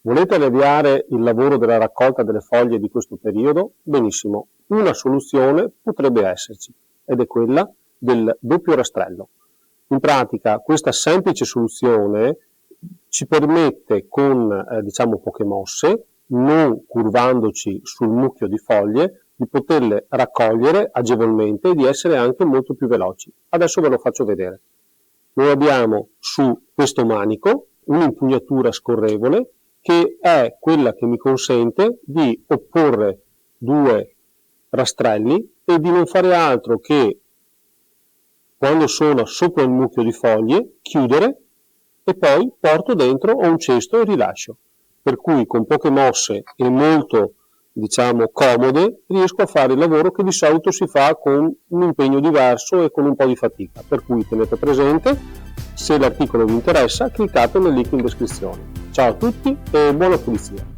Volete alleviare il lavoro della raccolta delle foglie di questo periodo? Benissimo, una soluzione potrebbe esserci, ed è quella del doppio rastrello. In pratica questa semplice soluzione ci permette con poche mosse, non curvandoci sul mucchio di foglie, di poterle raccogliere agevolmente e di essere anche molto più veloci. Adesso ve lo faccio vedere. Noi abbiamo su questo manico un'impugnatura scorrevole che è quella che mi consente di opporre due rastrelli e di non fare altro che, quando sono sopra il mucchio di foglie, chiudere e poi porto dentro a un cesto e rilascio. Per cui con poche mosse e molto comode riesco a fare il lavoro che di solito si fa con un impegno diverso e con un po' di fatica. Per cui tenete presente, se l'articolo vi interessa cliccate nel link in descrizione. Ciao a tutti e buona pulizia!